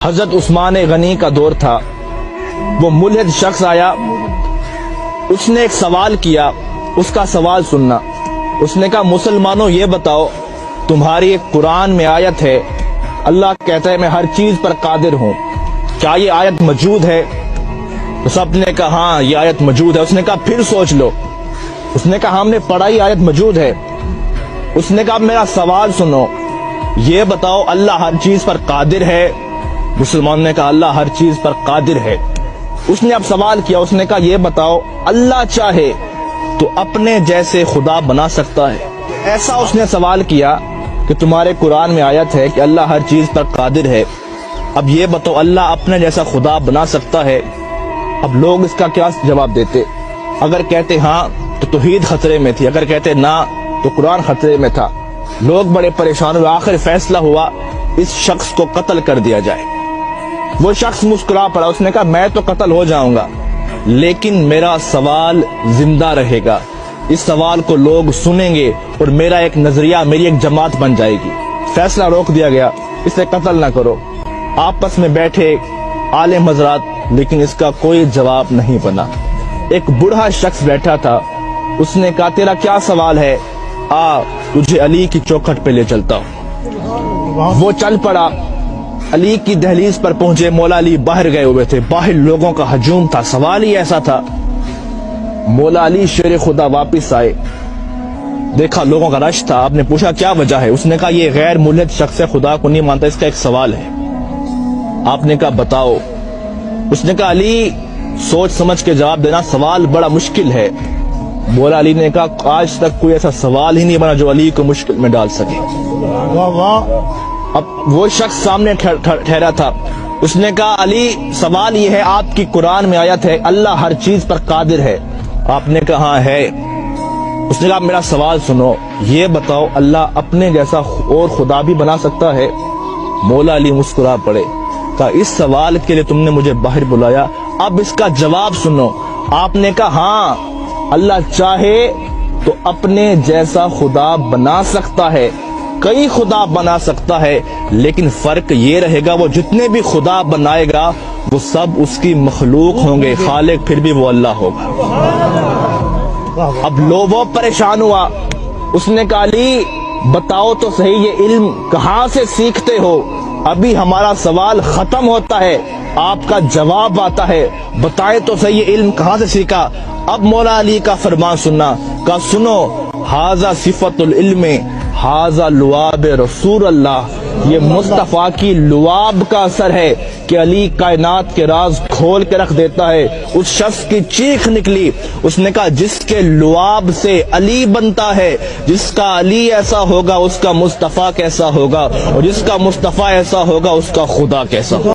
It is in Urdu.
حضرت عثمان غنی کا دور تھا، وہ ملحد شخص آیا، اس نے ایک سوال کیا، اس کا سوال سننا۔ اس نے کہا مسلمانوں یہ بتاؤ، تمہاری ایک قرآن میں آیت ہے، اللہ کہتا ہے میں ہر چیز پر قادر ہوں، کیا یہ آیت موجود ہے؟ تو سب نے کہا ہاں یہ آیت موجود ہے۔ اس نے کہا پھر سوچ لو۔ اس نے کہا ہم نے پڑھا یہ آیت موجود ہے۔ اس نے کہا میرا سوال سنو، یہ بتاؤ اللہ ہر چیز پر قادر ہے؟ مسلمان نے کہا اللہ ہر چیز پر قادر ہے۔ اس نے اب سوال کیا، اس نے کہا یہ بتاؤ اللہ چاہے تو اپنے جیسے خدا بنا سکتا ہے؟ ایسا اس نے سوال کیا کہ تمہارے قرآن میں آیت ہے کہ اللہ ہر چیز پر قادر ہے، اب یہ بتاؤ اللہ اپنے جیسا خدا بنا سکتا ہے؟ اب لوگ اس کا کیا جواب دیتے؟ اگر کہتے ہاں تو توحید خطرے میں تھی، اگر کہتے نہ تو قرآن خطرے میں تھا۔ لوگ بڑے پریشان ہوئے، آخر فیصلہ ہوا اس شخص کو قتل کر دیا جائے۔ وہ شخص مسکرا پڑا، اس نے کہا میں تو قتل ہو جاؤں گا لیکن میرا سوال زندہ رہے گا، اس سوال کو لوگ سنیں گے اور میرا ایک نظریہ، میری ایک جماعت بن جائے گی۔ فیصلہ روک دیا گیا، اسے قتل نہ کرو۔ آپس میں بیٹھے عالم حضرات، لیکن اس کا کوئی جواب نہیں بنا۔ ایک بوڑھا شخص بیٹھا تھا، اس نے کہا تیرا کیا سوال ہے؟ آ تجھے علی کی چوکھٹ پہ لے چلتا ہوں۔ وہ چل پڑا، علی کی دہلیز پر پہنچے، مولا علی باہر گئے ہوئے تھے، باہر لوگوں کا ہجوم تھا، سوال ہی ایسا تھا۔ مولا علی شیر خدا واپس آئے، دیکھا لوگوں کا رش تھا، آپ نے پوچھا کیا وجہ ہے؟ اس نے کہا یہ غیر ملحد شخص ہے، خدا کو نہیں مانتا، اس کا ایک سوال ہے۔ آپ نے کہا بتاؤ۔ اس نے کہا علی سوچ سمجھ کے جواب دینا، سوال بڑا مشکل ہے۔ مولا علی نے کہا آج تک کوئی ایسا سوال ہی نہیں بنا جو علی کو مشکل میں ڈال سکے۔ اب وہ شخص سامنے ٹھہرا تھا، اس نے کہا علی سوال یہ ہے، آپ کی قرآن میں آیت ہے اللہ ہر چیز پر قادر ہے؟ آپ نے کہا ہاں ہے۔ اس نے کہا میرا سوال سنو، یہ بتاؤ اللہ اپنے جیسا اور خدا بھی بنا سکتا ہے؟ مولا علی مسکرا پڑے، کہا اس سوال کے لیے تم نے مجھے باہر بلایا، اب اس کا جواب سنو۔ آپ نے کہا ہاں اللہ چاہے تو اپنے جیسا خدا بنا سکتا ہے، کئی خدا بنا سکتا ہے، لیکن فرق یہ رہے گا وہ جتنے بھی خدا بنائے گا وہ سب اس کی مخلوق ہوں گے، خالق پھر بھی وہ اللہ ہوگا۔ اب لوگوں پریشان ہوا، اس نے کہا علی بتاؤ تو صحیح یہ علم کہاں سے سیکھتے ہو؟ ابھی ہمارا سوال ختم ہوتا ہے، آپ کا جواب آتا ہے، بتائے تو صحیح یہ علم کہاں سے سیکھا؟ اب مولا علی کا فرمان سننا، کہا سنو ھذا صفت العلم ھذا لعاب رسول اللہ، یہ مصطفیٰ کی لعاب کا اثر ہے کہ علی کائنات کے راز کھول کے رکھ دیتا ہے۔ اس شخص کی چیخ نکلی، اس نے کہا جس کے لعاب سے علی بنتا ہے، جس کا علی ایسا ہوگا اس کا مصطفیٰ کیسا ہوگا، اور جس کا مصطفیٰ ایسا ہوگا اس کا خدا کیسا ہوگا۔